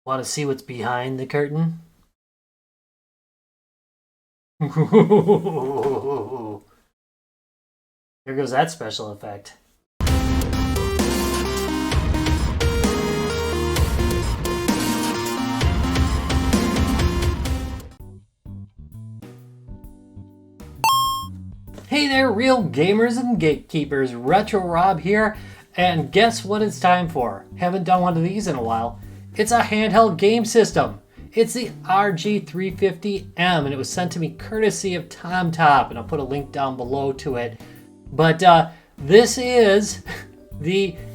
Want to see what's behind the curtain? Here goes that special effect. Hey there, real gamers and gatekeepers. Retro Rob here, and guess what it's time for? Haven't done one of these in a while. It's a handheld game system. It's the RG350M, and it was sent to me courtesy of TomTop, and I'll put a link down below to it. But this is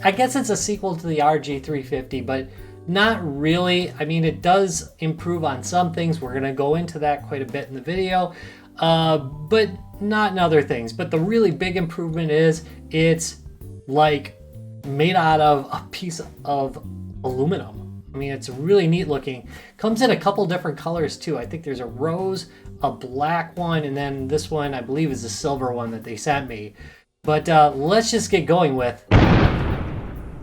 I guess it's a sequel to the RG350, but not really. I mean, it does improve on some things. We're gonna go into that quite a bit in the video, but not in other things. But the really big improvement is it's like made out of a piece of aluminum. I mean, it's really neat looking. Comes in a couple different colors too. I think there's a rose, a black one, and then this one I believe is a silver one that they sent me. But let's just get going with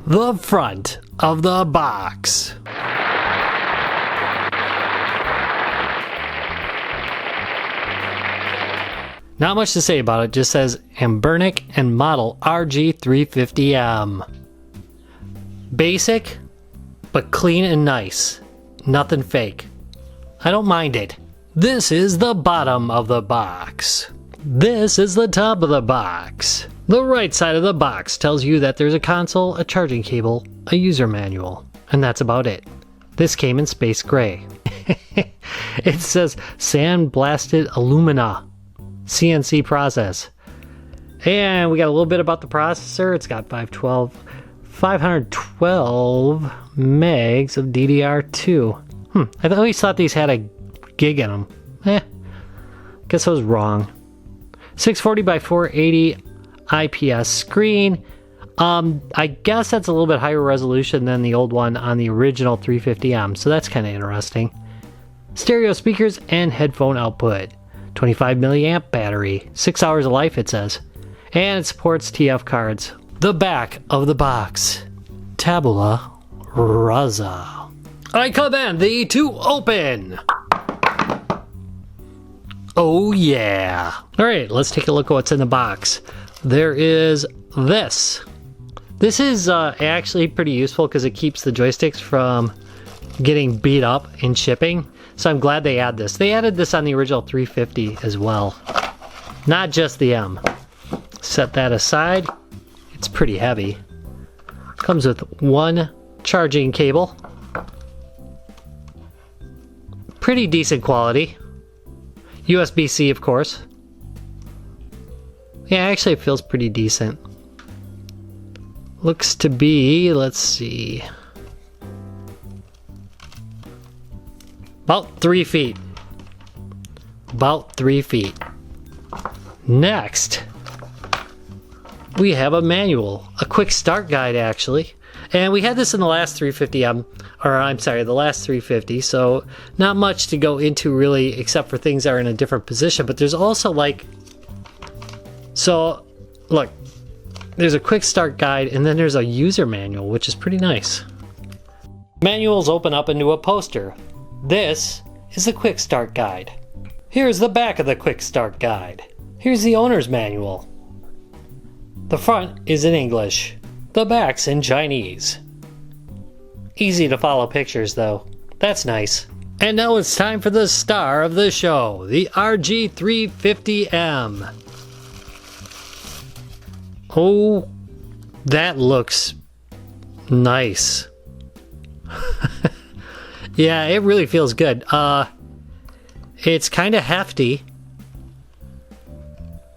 the front of the box. Not much to say about it, just says Anbernic and model RG350M. Basic, but clean and nice. Nothing fake. I don't mind it. This is the bottom of the box. This is the top of the box. The right side of the box tells you that there's a console, a charging cable, a user manual, and that's about it. This came in space gray. It says sandblasted alumina. CNC process. And we got a little bit about the processor. It's got 512 megs of DDR2. I always thought these had a gig in them. Guess I was wrong. 640 by 480 IPS screen. I guess that's a little bit higher resolution than the old one on the original 350M, so that's kind of interesting. Stereo speakers and headphone output. 25 milliamp battery, 6 hours of life it says, and it supports TF cards. The back of the box, tabula rasa. I command thee to open. Oh yeah. All right, let's take a look at what's in the box. There is this. This is actually pretty useful because it keeps the joysticks from getting beat up in shipping. So I'm glad they add this. They added this on the original 350 as well. Not just the M. Set that aside. It's pretty heavy. Comes with one charging cable. Pretty decent quality. USB-C, of course. Yeah, actually it feels pretty decent. Looks to be, let's see, about 3 feet. About 3 feet. Next, we have a manual, a quick start guide actually. And we had this in the last 350M, or I'm sorry, the last 350, so not much to go into really except for things that are in a different position. But there's also like, so look, there's a quick start guide and then there's a user manual, which is pretty nice. Manuals open up into a poster. This is the quick start guide. Here's the back of the quick start guide. Here's the owner's manual. The front is in English. The back's in Chinese. Easy to follow pictures though. That's nice. And now it's time for the star of the show, the RG350M. Oh, that looks nice. Yeah, it really feels good. It's kind of hefty.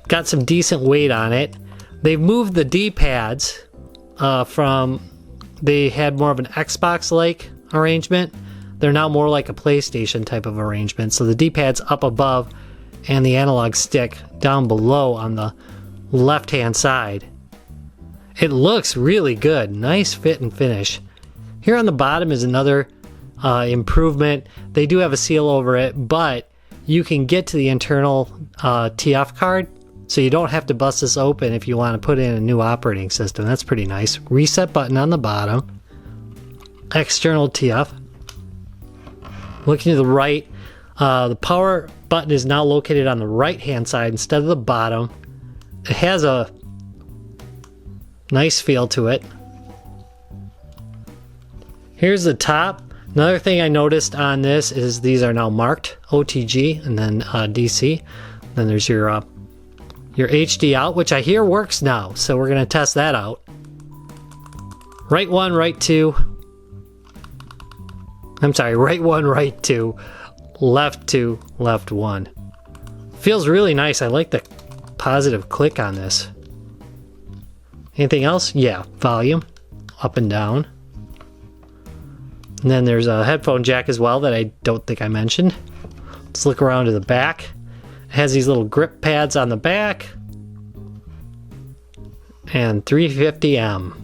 Got some decent weight on it. They've moved the D-pads from, they had more of an Xbox-like arrangement. They're now more like a PlayStation type of arrangement. So the D-pad's up above and the analog stick down below on the left-hand side. It looks really good. Nice fit and finish. Here on the bottom is another improvement. They do have a seal over it, but you can get to the internal TF card, so you don't have to bust this open if you want to put in a new operating system. That's pretty nice. Reset button on the bottom. External TF. Looking to the right, the power button is now located on the right hand side instead of the bottom. It has a nice feel to it. Here's the top. Another thing I noticed on this is these are now marked OTG and then DC. Then there's your HD out, which I hear works now, so we're gonna test that out. Right one, right two. I'm sorry, right one, right two, left one. Feels really nice. I like the positive click on this. Anything else? Yeah, volume, up and down. And then there's a headphone jack as well that I don't think I mentioned. Let's look around to the back. It has these little grip pads on the back. And 350M.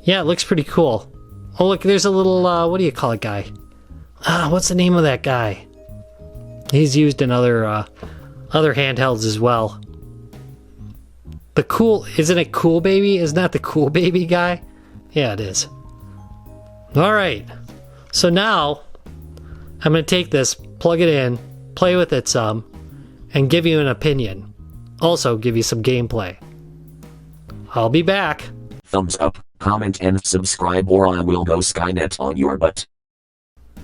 Yeah, it looks pretty cool. Oh look, there's a little, what do you call it, guy? What's the name of that guy? He's used in other handhelds as well. The cool, isn't it Cool Baby? Isn't that the Cool Baby guy? Yeah, it is. Alright, so now I'm going to take this, plug it in, play with it some, and give you an opinion. Also give you some gameplay. I'll be back. Thumbs up, comment and subscribe or I will go Skynet on your butt.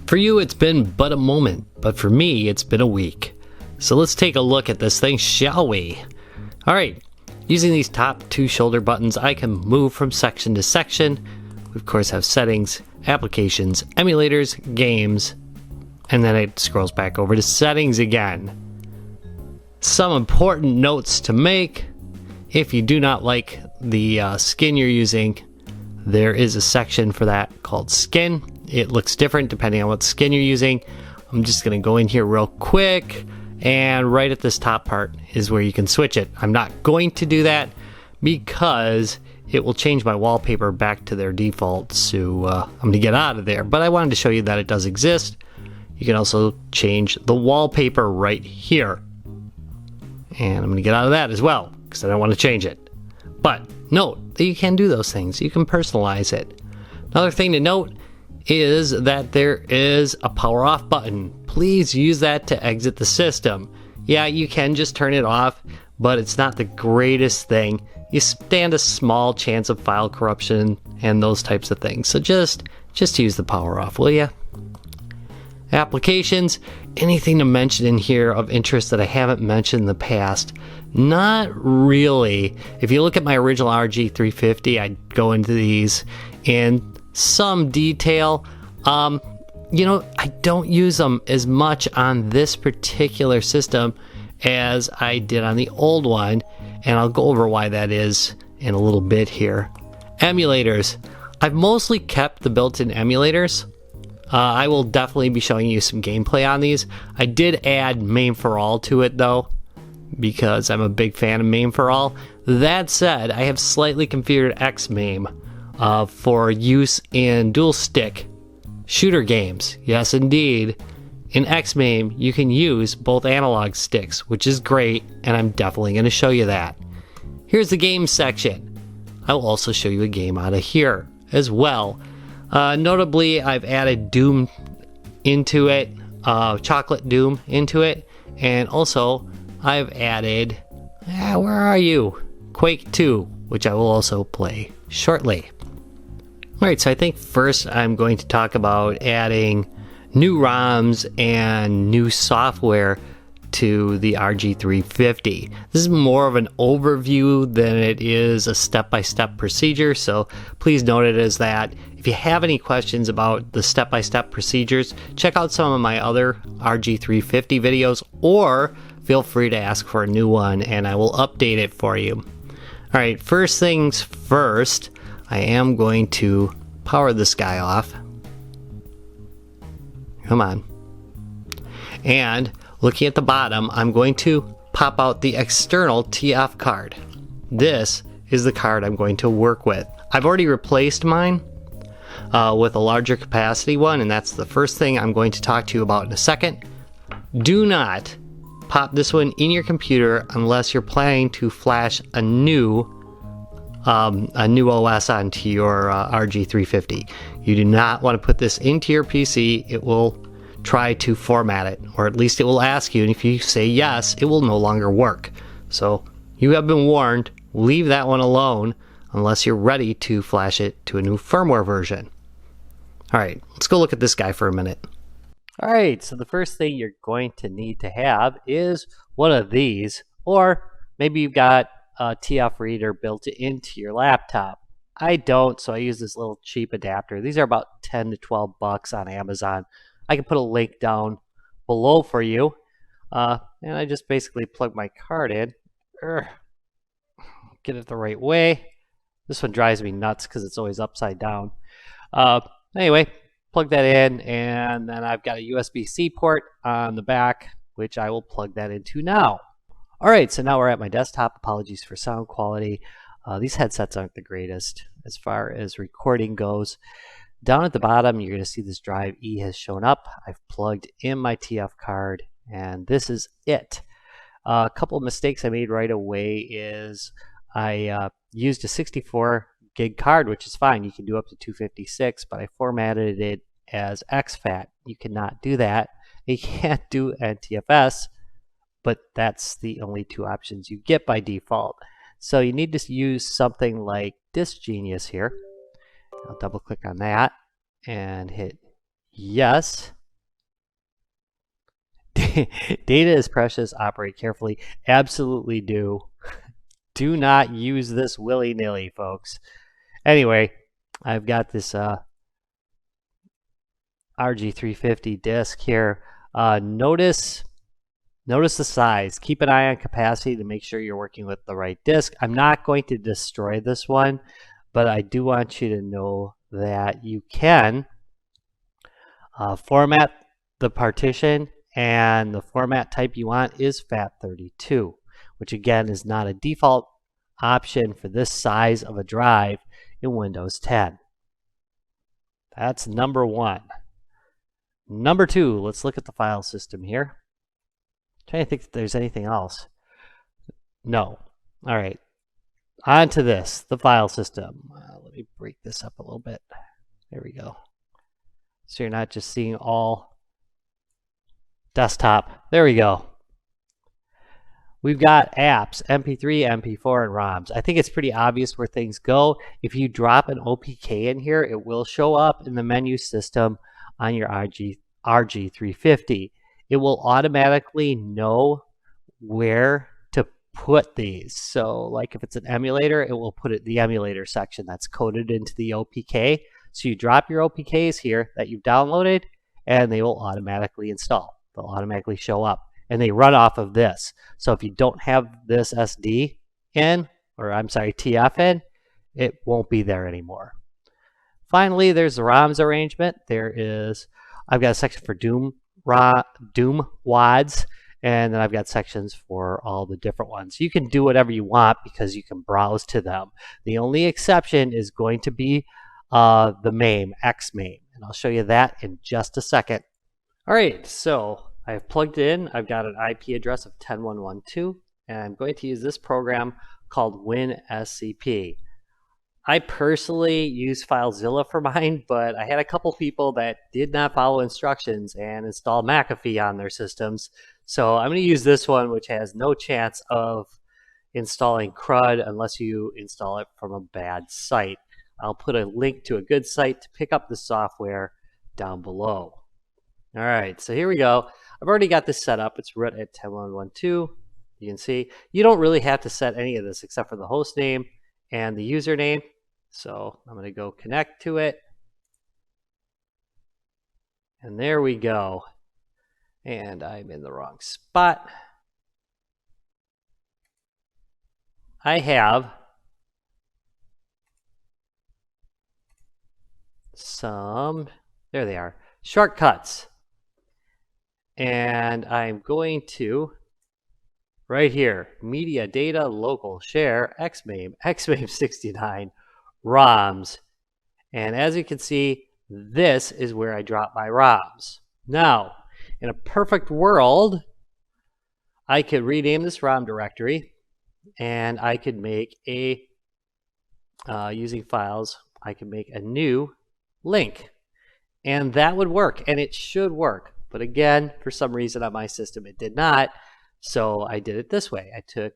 For you it's been but a moment, but for me it's been a week. So let's take a look at this thing, shall we? Alright, using these top two shoulder buttons I can move from section to section. We of course have settings, applications, emulators, games, and then it scrolls back over to settings again. Some important notes to make. If you do not like the skin you're using, there is a section for that called skin. It looks different depending on what skin you're using. I'm just going to go in here real quick, and right at this top part is where you can switch it. I'm not going to do that because it will change my wallpaper back to their default, so I'm going to get out of there. But I wanted to show you that it does exist. You can also change the wallpaper right here. And I'm going to get out of that as well, because I don't want to change it. But note that you can do those things. You can personalize it. Another thing to note is that there is a power off button. Please use that to exit the system. Yeah, you can just turn it off, but it's not the greatest thing. You stand a small chance of file corruption and those types of things. So just use the power off, will ya? Applications, anything to mention in here of interest that I haven't mentioned in the past? Not really. If you look at my original RG350, I'd go into these in some detail. You know, I don't use them as much on this particular system as I did on the old one, and I'll go over why that is in a little bit here. Emulators. I've mostly kept the built-in emulators. I will definitely be showing you some gameplay on these. I did add MAME for All to it though, because I'm a big fan of MAME for All. That said, I have slightly configured XMame for use in dual stick shooter games. Yes indeed. In XMame you can use both analog sticks, which is great, and I'm definitely going to show you that. Here's the game section. I will also show you a game out of here as well. Notably, I've added Doom into it, Chocolate Doom into it, and also I've added, where are you? Quake 2, which I will also play shortly. Alright, so I think first I'm going to talk about adding new ROMs and new software to the RG350. This is more of an overview than it is a step-by-step procedure, so please note it as that. If you have any questions about the step-by-step procedures, check out some of my other RG350 videos, or feel free to ask for a new one and I will update it for you. Alright, first things first, I am going to power this guy off. Come on. And looking at the bottom, I'm going to pop out the external TF card. This is the card I'm going to work with. I've already replaced mine with a larger capacity one, and that's the first thing I'm going to talk to you about in a second. Do not pop this one in your computer unless you're planning to flash a new a new OS onto your RG350. You do not want to put this into your PC. It will try to format it, or at least it will ask you, and if you say yes, it will no longer work. So you have been warned. Leave that one alone unless you're ready to flash it to a new firmware version. All right, let's go look at this guy for a minute. All right, so the first thing you're going to need to have is one of these, or maybe you've got a TF reader built into your laptop. I don't, so I use this little cheap adapter. These are about 10 to 12 bucks on Amazon. I can put a link down below for you. And I just basically plug my card in. Get it the right way. This one drives me nuts because it's always upside down. Anyway, plug that in, and then I've got a USB-C port on the back, which I will plug that into now. All right, so now we're at my desktop. Apologies for sound quality. These headsets aren't the greatest as far as recording goes. Down at the bottom, you're going to see this drive E has shown up. I've plugged in my TF card, and this is it. A couple of mistakes I made right away is I used a 64 gig card, which is fine. You can do up to 256, but I formatted it as exFAT. You cannot do that. You can't do NTFS, but that's the only two options you get by default. So you need to use something like Disk Genius here. I'll double click on that and hit yes. Data is precious. Operate carefully. Absolutely do. Do not use this willy-nilly, folks. Anyway, I've got this RG350 disk here. Notice the size. Keep an eye on capacity to make sure you're working with the right disk. I'm not going to destroy this one, but I do want you to know that you can format the partition, and the format type you want is FAT32, which again is not a default option for this size of a drive in Windows 10. That's number one. Number two, let's look at the file system here. I'm trying to think if there's anything else. No. All right. On to this, the file system. Let me break this up a little bit. There we go. So you're not just seeing all desktop. There we go. We've got apps, MP3, MP4, and ROMs. I think it's pretty obvious where things go. If you drop an OPK in here, it will show up in the menu system on your RG350. It will automatically know where to put these. So like if it's an emulator, it will put it in the emulator section that's coded into the OPK. So you drop your OPKs here that you've downloaded, and they will automatically install. They'll automatically show up, and they run off of this. So if you don't have this SD in, or I'm sorry, TF in, it won't be there anymore. Finally, there's the ROMs arrangement. I've got a section for Doom WADs, and then I've got sections for all the different ones. You can do whatever you want because you can browse to them. The only exception is going to be the MAME, XMame, and I'll show you that in just a second. All right, so I've plugged in. I've got an IP address of 10.1.1.2, and I'm going to use this program called WinSCP. I personally use FileZilla for mine, but I had a couple people that did not follow instructions and installed McAfee on their systems. So I'm going to use this one, which has no chance of installing CRUD unless you install it from a bad site. I'll put a link to a good site to pick up the software down below. All right, so here we go. I've already got this set up. It's root at 10.1.1.2. You can see you don't really have to set any of this except for the host name and the username. So I'm going to go connect to it. And there we go. And I'm in the wrong spot. I have some, there they are, shortcuts. And I'm going to, right here, media, data, local, share, XMame, XMame 69, ROMs. And as you can see, this is where I drop my ROMs. Now, in a perfect world, I could rename this ROM directory, and I could make a using files, I can make a new link. And that would work, and it should work. But again, for some reason on my system, it did not. So I did it this way. I took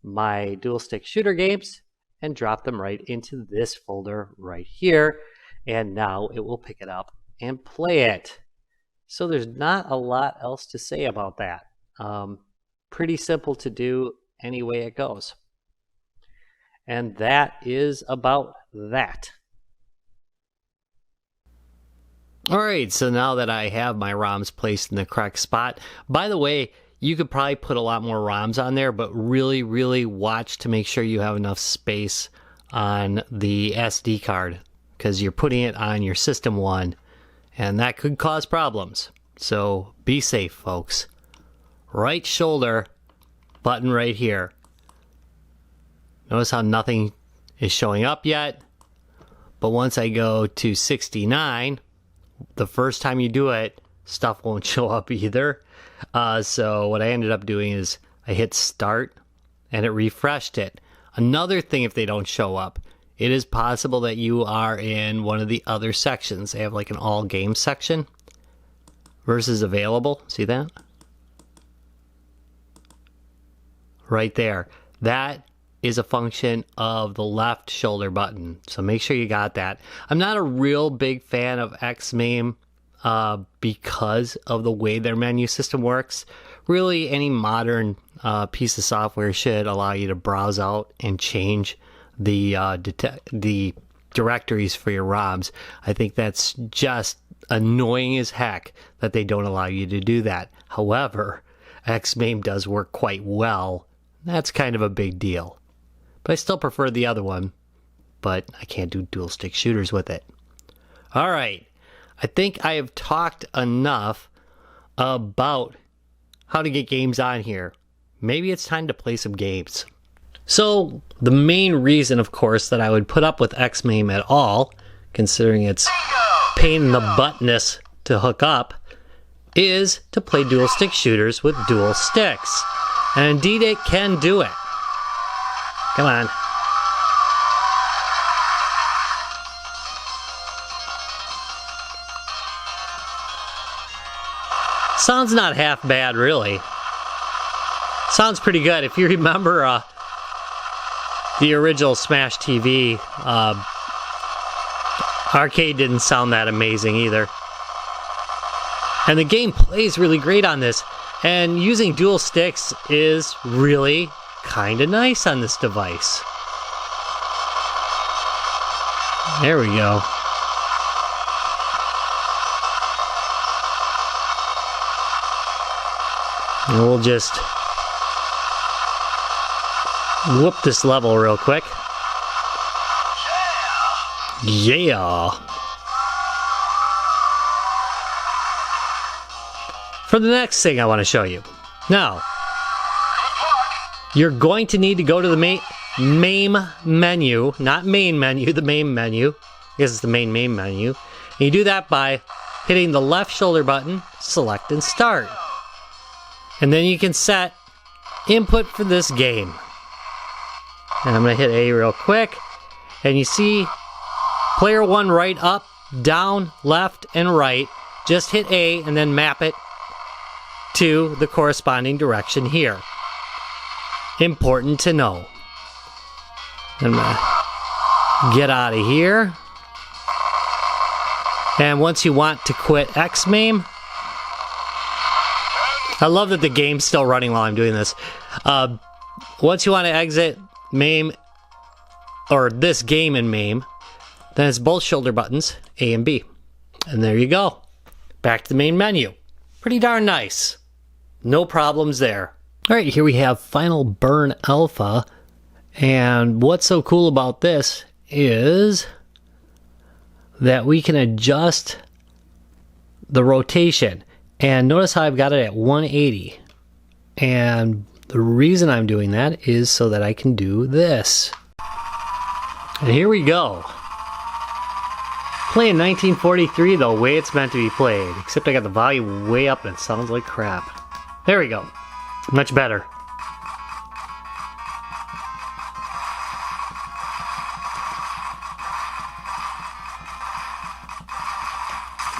my dual stick shooter games and dropped them right into this folder right here. And now it will pick it up and play it. So there's not a lot else to say about that. Pretty simple to do any way it goes. And that is about that. Alright, so now that I have my ROMs placed in the correct spot, by the way, you could probably put a lot more ROMs on there, but really, really watch to make sure you have enough space on the SD card, because you're putting it on your system one, and that could cause problems. So be safe, folks. Right shoulder button right here. Notice how nothing is showing up yet, but once I go to 69, the first time you do it, stuff won't show up either. So what I ended up doing is I hit start and it refreshed it. Another thing, if they don't show up, it is possible that you are in one of the other sections. They have like an all games section versus available. See that? Right there. That is a function of the left shoulder button. So make sure you got that. I'm not a real big fan of XMame because of the way their menu system works. Really, any modern piece of software should allow you to browse out and change the directories for your ROMs. I think that's just annoying as heck that they don't allow you to do that. However, XMame does work quite well. That's kind of a big deal. But I still prefer the other one, but I can't do dual stick shooters with it. All right, I think I have talked enough about how to get games on here. Maybe it's time to play some games. So the main reason, of course, that I would put up with XMame at all, considering it's pain in the buttness to hook up, is to play dual stick shooters with dual sticks. And indeed it can do it. Come on. Sounds not half bad, really. Sounds pretty good. If you remember the original Smash TV, arcade didn't sound that amazing either. And the game plays really great on this. And using dual sticks is really kind of nice on this device. There we go. And we'll just whoop this level real quick. Yeah! For the next thing I want to show you. Now, you're going to need to go to the MAME menu, not main menu, the MAME menu. I guess it's the main menu. And you do that by hitting the left shoulder button, select and start. And then you can set input for this game. And I'm going to hit A real quick. And you see player 1 right, up, down, left, and right. Just hit A and then map it to the corresponding direction here. Important to know. I'm gonna get out of here. And once you want to quit XMame, I love that the game's still running while I'm doing this. Once you want to exit MAME, or this game in MAME, then it's both shoulder buttons, A and B. And there you go. Back to the main menu. Pretty darn nice. No problems there. Alright, here we have Final Burn Alpha. And what's so cool about this is that we can adjust the rotation. And notice how I've got it at 180. And the reason I'm doing that is so that I can do this. And here we go. Playing 1943 the way it's meant to be played. Except I got the volume way up and it sounds like crap. There we go. Much better.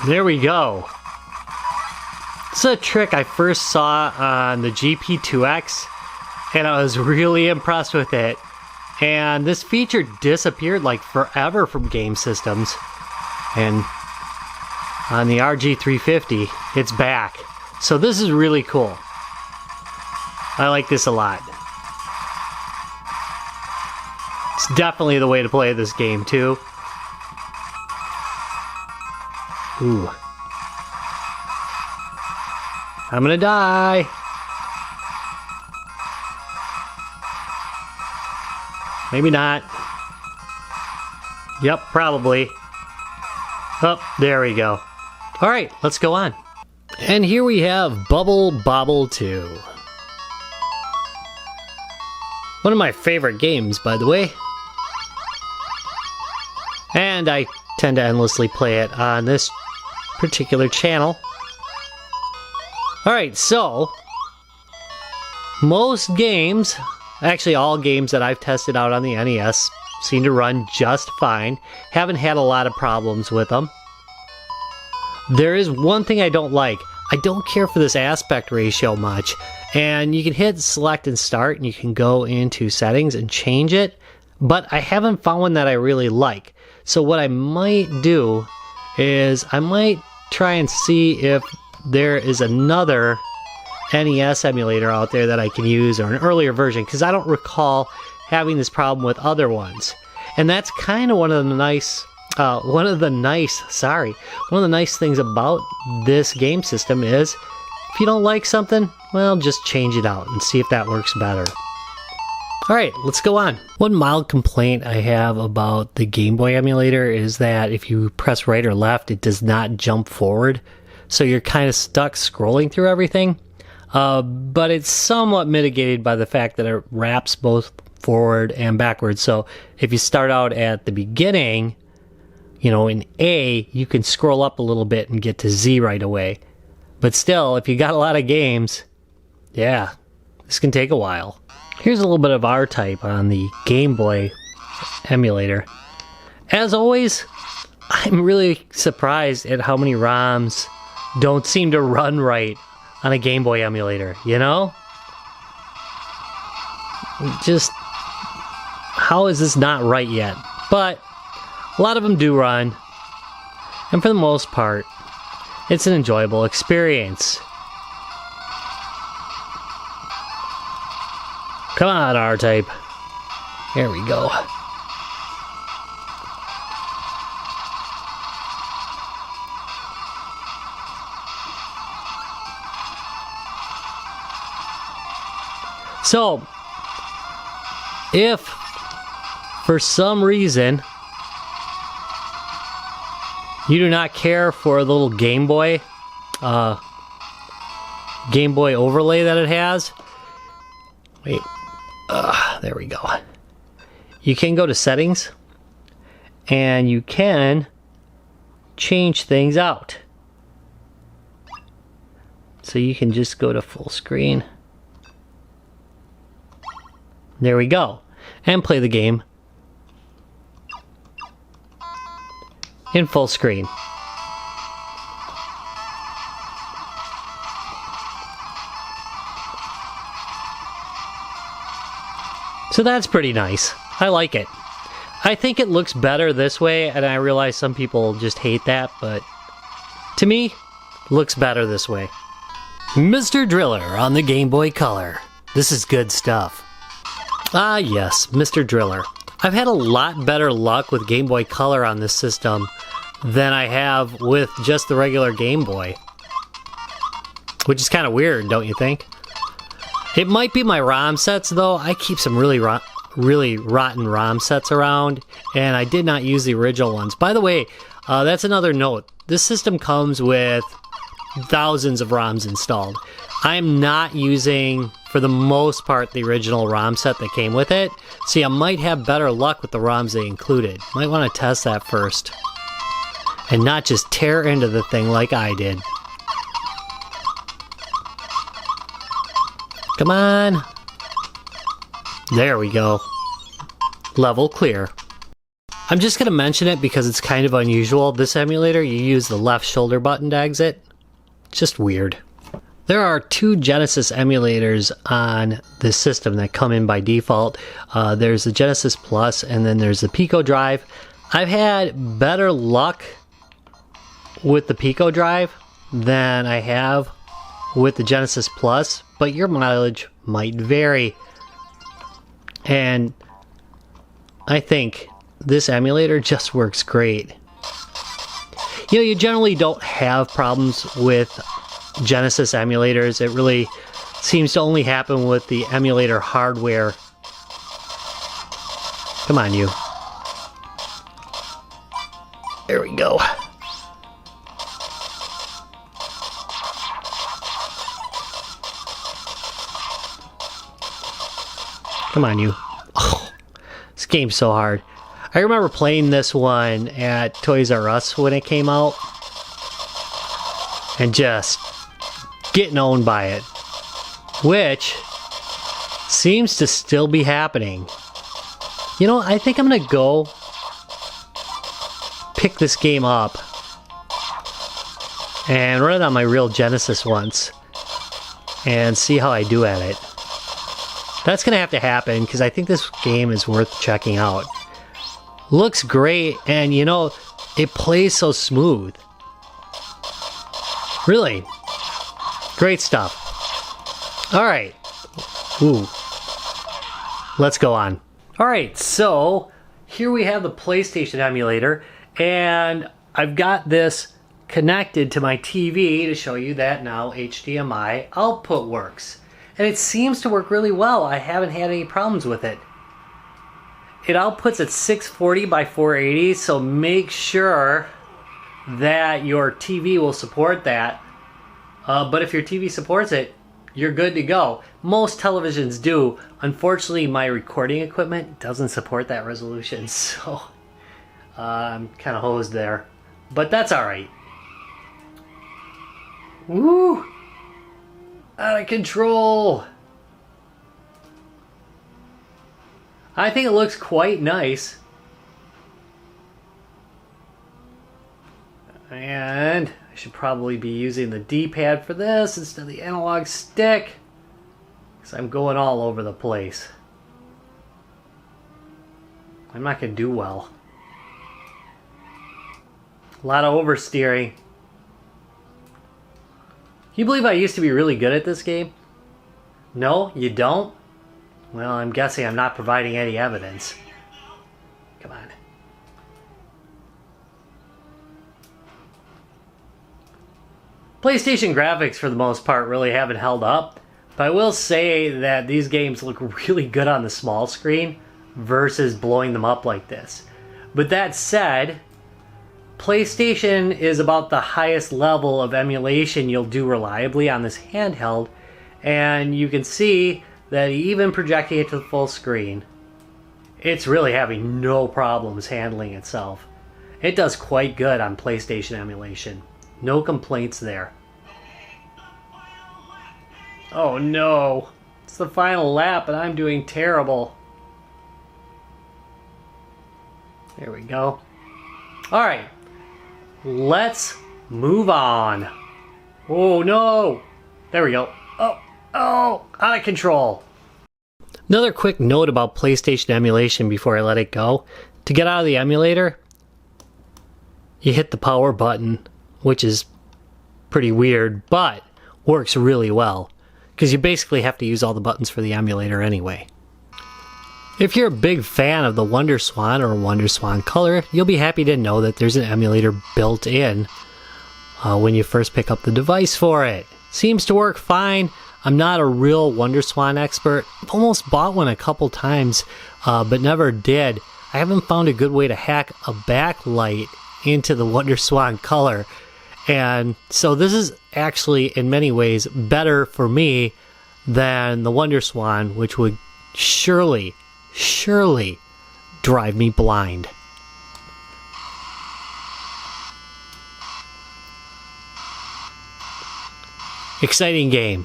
There we go. This is a trick I first saw on the GP2X, and I was really impressed with it. And this feature disappeared like forever from game systems. And on the RG350, it's back. So this is really cool. I like this a lot. It's definitely the way to play this game too. Ooh. I'm gonna die. Maybe not. Yep, probably. Oh, there we go. Alright, let's go on. And here we have Bobble 2. One of my favorite games, by the way. And I tend to endlessly play it on this particular channel. Alright, so most games, actually all games that I've tested out on the NES seem to run just fine. Haven't had a lot of problems with them. There is one thing I don't like. I don't care for this aspect ratio much. And you can hit select and start and you can go into settings and change it. But I haven't found one that I really like. So what I might do is I might try and see if there is another NES emulator out there that I can use, or an earlier version, because I don't recall having this problem with other ones. And that's kind of one of the nice things about this game system is if you don't like something, well, just change it out and see if that works better. Alright, let's go on. One mild complaint I have about the Game Boy emulator is that if you press right or left, it does not jump forward. So you're kind of stuck scrolling through everything. But it's somewhat mitigated by the fact that it wraps both forward and backwards. So if you start out at the beginning, you know, in A, you can scroll up a little bit and get to Z right away. But still, if you got a lot of games, yeah, this can take a while. Here's a little bit of R-Type on the Game Boy emulator. As always, I'm really surprised at how many ROMs don't seem to run right on a Game Boy emulator, you know? Just, how is this not right yet? But a lot of them do run, and for the most part, it's an enjoyable experience. Come on, R-Type. Here we go. So, if for some reason you do not care for the little Game Boy overlay that it has, wait, there we go. You can go to settings and you can change things out. So you can just go to full screen. There we go. And play the game in full screen. So that's pretty nice. I like it. I think it looks better this way, and I realize some people just hate that, but to me, it looks better this way. Mr. Driller on the Game Boy Color. This is good stuff. Ah yes, Mr. Driller. I've had a lot better luck with Game Boy Color on this system than I have with just the regular Game Boy. Which is kind of weird, don't you think? It might be my ROM sets though. I keep some really rotten ROM sets around, and I did not use the original ones. By the way, that's another note. This system comes with thousands of ROMs installed. I'm not using, for the most part, the original ROM set that came with it. See, I might have better luck with the ROMs they included. Might want to test that first. And not just tear into the thing like I did. Come on. There we go. Level clear. I'm just going to mention it because it's kind of unusual. This emulator, you use the left shoulder button to exit. Just weird. There are 2 Genesis emulators on this system that come in by default. There's the Genesis Plus and then there's the Pico Drive. I've had better luck with the Pico Drive than I have with the Genesis Plus, but your mileage might vary. And I think this emulator just works great. You know, you generally don't have problems with Genesis emulators. It really seems to only happen with the emulator hardware. Come on, you. There we go. Come on, you. Oh, this game's so hard. I remember playing this one at Toys R Us when it came out and just getting owned by it, which seems to still be happening. You know, I think I'm gonna go pick this game up and run it on my real Genesis once and see how I do at it. That's gonna have to happen because I think this game is worth checking out. Looks great, and you know, it plays so smooth. Really, great stuff. All right, ooh, let's go on. All right, so here we have the PlayStation emulator, and I've got this connected to my TV to show you that now HDMI output works. And it seems to work really well. I haven't had any problems with it. It outputs at 640 by 480, so make sure that your TV will support that. But if your TV supports it, you're good to go. Most televisions do. Unfortunately, my recording equipment doesn't support that resolution, so I'm kind of hosed there. But that's alright. Woo! Out of control! I think it looks quite nice. And I should probably be using the D-pad for this instead of the analog stick, because I'm going all over the place. I'm not going to do well. A lot of oversteering. Can you believe I used to be really good at this game? No, you don't? Well, I'm guessing I'm not providing any evidence. Come on. PlayStation graphics, for the most part, really haven't held up. But I will say that these games look really good on the small screen versus blowing them up like this. But that said, PlayStation is about the highest level of emulation you'll do reliably on this handheld, and you can see that even projecting it to the full screen, it's really having no problems handling itself. It does quite good on PlayStation emulation. No complaints there. Oh no, it's the final lap and I'm doing terrible. There we go. Alright. Let's move on. Oh no! There we go. Oh, out of control. Another quick note about PlayStation emulation before I let it go. To get out of the emulator, you hit the power button, which is pretty weird, but works really well, because you basically have to use all the buttons for the emulator anyway. If you're a big fan of the Wonderswan or Wonderswan color, you'll be happy to know that there's an emulator built in when you first pick up the device for it. Seems to work fine. I'm not a real Wonderswan expert. I've almost bought one a couple times, but never did. I haven't found a good way to hack a backlight into the Wonderswan color. And so this is actually, in many ways, better for me than the Wonderswan, which would surely drive me blind. Exciting game.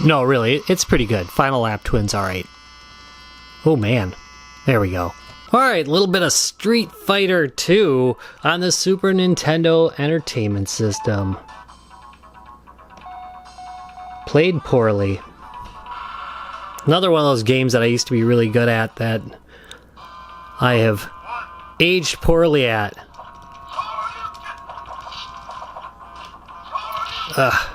No, really, it's pretty good. Final Lap Twin's alright. Oh man. There we go. Alright, a little bit of Street Fighter 2 on the Super Nintendo Entertainment System. Played poorly. Another one of those games that I used to be really good at that I have aged poorly at. Ugh.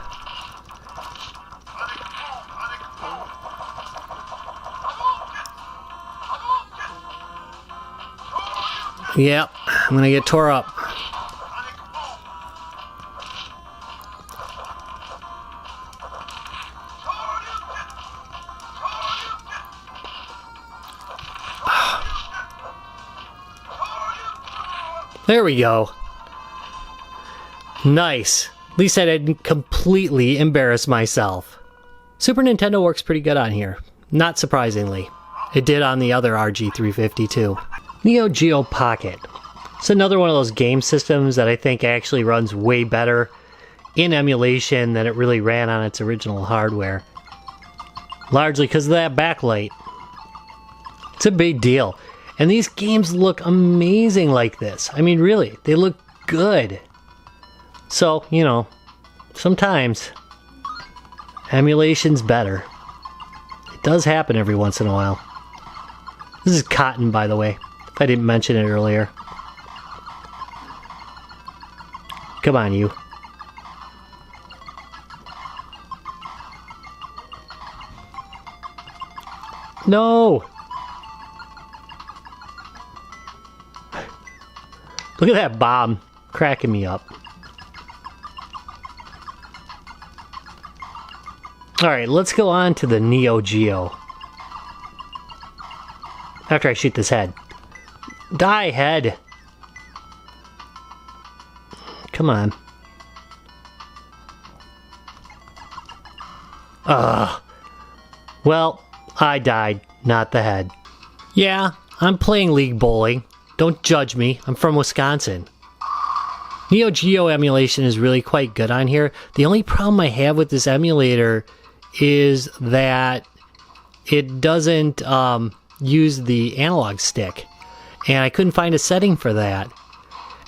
Yep, I'm gonna get tore up. There we go. Nice. At least I didn't completely embarrass myself. Super Nintendo works pretty good on here. Not surprisingly. It did on the other RG350 too. NeoGeo Pocket. It's another one of those game systems that I think actually runs way better in emulation than it really ran on its original hardware. Largely because of that backlight. It's a big deal. And these games look amazing like this. I mean, really, they look good. So, you know, sometimes emulation's better. It does happen every once in a while. This is cotton, by the way. If I didn't mention it earlier. Come on, you. No! Look at that bomb cracking me up. Alright, let's go on to the NeoGeo. After I shoot this head. Die, head! Come on. Ugh. Well, I died, not the head. Yeah, I'm playing League Bowling. Don't judge me, I'm from Wisconsin. NeoGeo emulation is really quite good on here. The only problem I have with this emulator is that it doesn't use the analog stick. And I couldn't find a setting for that.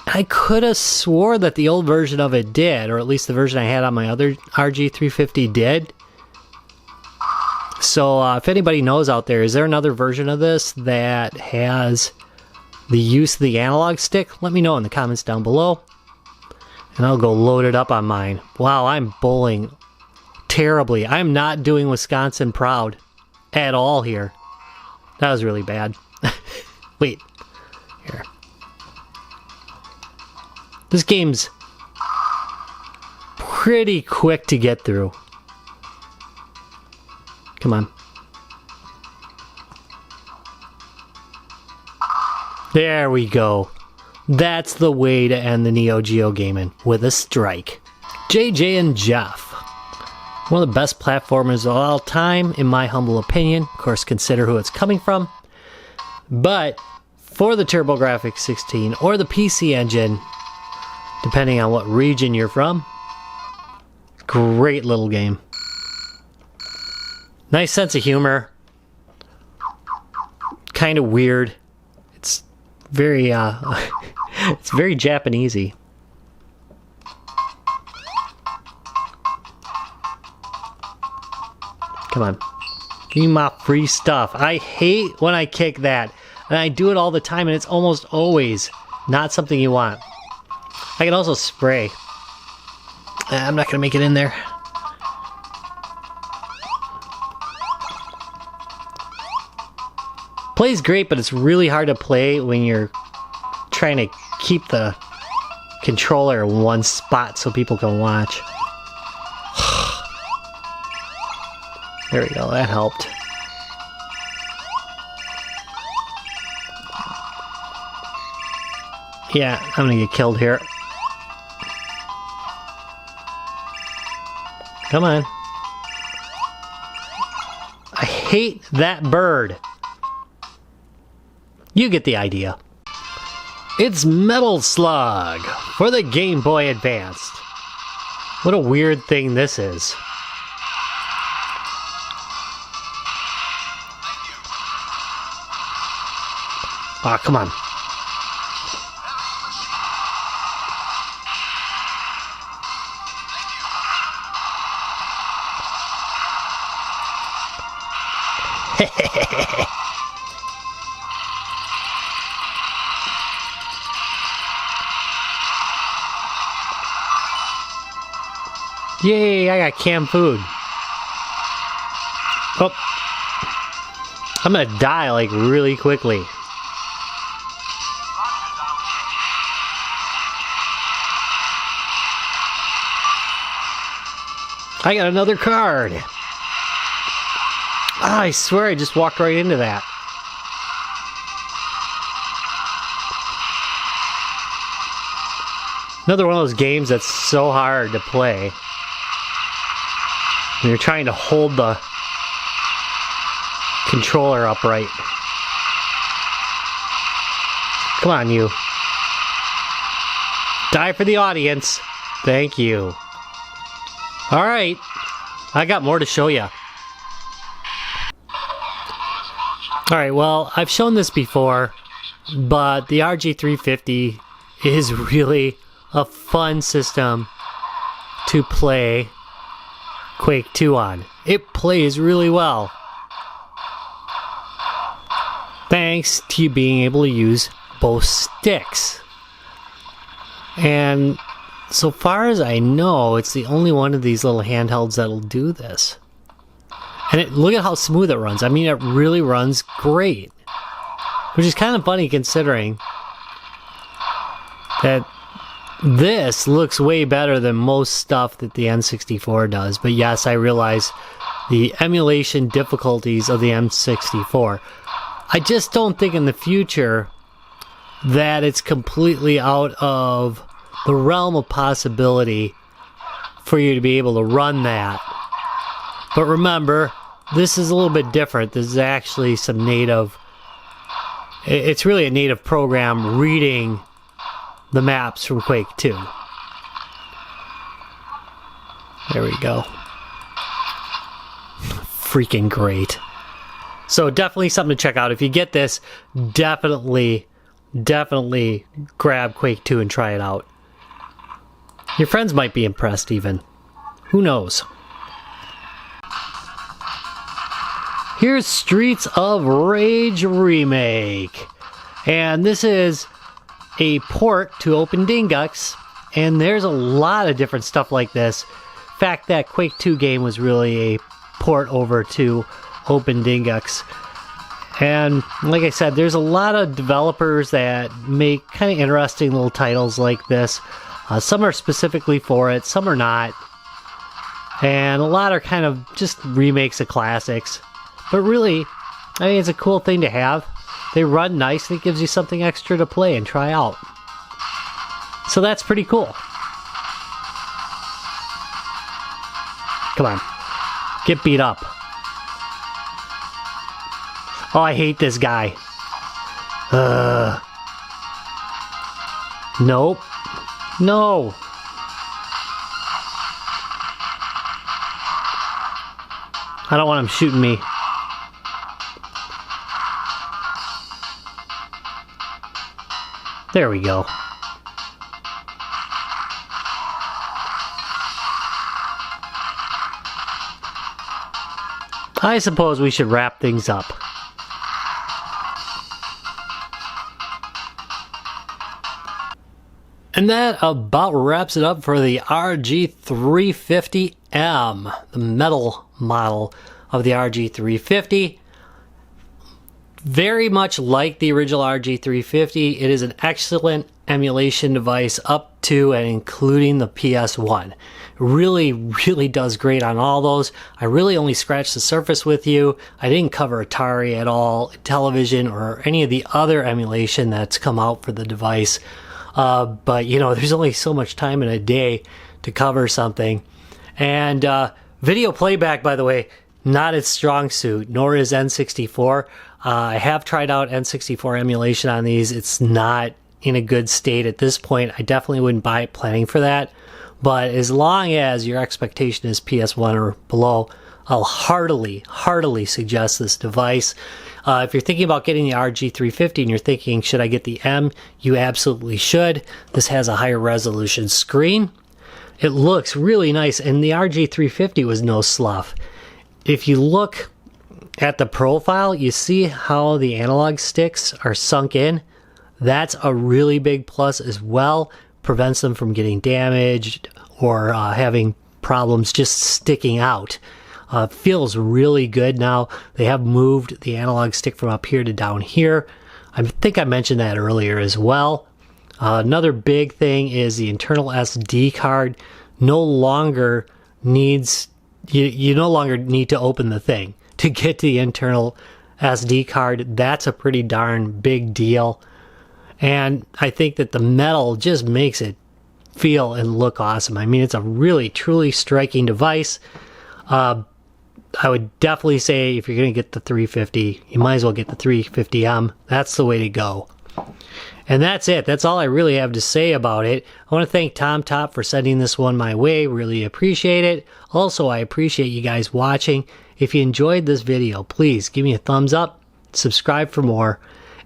I could have swore that the old version of it did, or at least the version I had on my other RG350 did. So if anybody knows out there, is there another version of this that has the use of the analog stick? Let me know in the comments down below. And I'll go load it up on mine. Wow, I'm bowling terribly. I'm not doing Wisconsin proud at all here. That was really bad. Wait. Here. This game's pretty quick to get through. Come on. There we go. That's the way to end the NeoGeo gaming, with a strike. JJ and Jeff. One of the best platformers of all time, in my humble opinion. Of course, consider who it's coming from. But for the TurboGrafx 16 or the PC Engine, depending on what region you're from, great little game. Nice sense of humor. Kind of weird. It's very, it's very Japanesey. Come on. Give me my free stuff. I hate when I kick that. And I do it all the time, and it's almost always not something you want. I can also spray. I'm not going to make it in there. Plays great, but it's really hard to play when you're trying to keep the controller in one spot so people can watch. There we go, that helped. Yeah, I'm gonna get killed here. Come on. I hate that bird. You get the idea. It's Metal Slug for the Game Boy Advanced. What a weird thing this is. Aw, come on. Yay, I got canned food. Oh. I'm gonna die like really quickly. I got another card. Ah, I swear I just walked right into that. Another one of those games that's so hard to play. And you're trying to hold the controller upright. Come on, you. Die for the audience. Thank you. Alright. I got more to show you. Alright, well, I've shown this before, but the RG350 is really a fun system to play Quake 2 on. It plays really well, thanks to you being able to use both sticks. And so far as I know, it's the only one of these little handhelds that'll do this. And look at how smooth it runs. I mean, it really runs great. Which is kind of funny considering that this looks way better than most stuff that the N64 does. But yes, I realize the emulation difficulties of the N64. I just don't think in the future that it's completely out of the realm of possibility for you to be able to run that. But remember, this is a little bit different. This is actually some native... It's really a native program reading the maps from Quake 2. There we go. Freaking great. So definitely something to check out. If you get this, definitely grab Quake 2 and try it out. Your friends might be impressed even. Who knows? Here's Streets of Rage Remake. And this is a port to OpenDingux, and there's a lot of different stuff like this. In fact, that Quake 2 game was really a port over to OpenDingux. And like I said, there's a lot of developers that make kind of interesting little titles like this. Some are specifically for it, some are not. And a lot are kind of just remakes of classics. But really, I mean, it's a cool thing to have. They run nice, and it gives you something extra to play and try out. So that's pretty cool. Come on. Get beat up. Oh, I hate this guy. Nope. No. I don't want him shooting me. There we go. I suppose we should wrap things up. And that about wraps it up for the RG350M, the metal model of the RG350. Very much like the original RG350, it is an excellent emulation device up to and including the PS1. It really does great on all those. I really only scratched the surface with you. I didn't cover Atari at all, television, or any of the other emulation that's come out for the device. But you know, there's only so much time in a day to cover something. And video playback, by the way, not its strong suit, nor is N64. I have tried out N64 emulation on these. It's not in a good state at this point. I definitely wouldn't buy it planning for that. But as long as your expectation is PS1 or below, I'll heartily suggest this device. If you're thinking about getting the RG350 and you're thinking, should I get the M? You absolutely should. This has a higher resolution screen. It looks really nice, and the RG350 was no slough. If you look at the profile, you see how the analog sticks are sunk in. That's a really big plus as well. Prevents them from getting damaged or having problems just sticking out. Feels really good now. They have moved the analog stick from up here to down here. I think I mentioned that earlier as well. Another big thing is the internal SD card no longer needs, you no longer need to open the thing to get to the internal SD card. That's a pretty darn big deal. And I think that the metal just makes it feel and look awesome. I mean, it's a really, truly striking device. I would definitely say if you're going to get the 350, you might as well get the 350M. That's the way to go. And that's it. That's all I really have to say about it. I want to thank TomTop for sending this one my way. Really appreciate it. Also, I appreciate you guys watching. If you enjoyed this video, please give me a thumbs up, subscribe for more.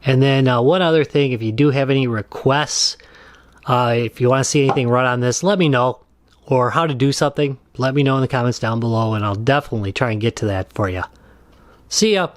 And then one other thing, if you do have any requests, if you want to see anything run on this, let me know. Or how to do something, let me know in the comments down below, and I'll definitely try and get to that for you. See ya!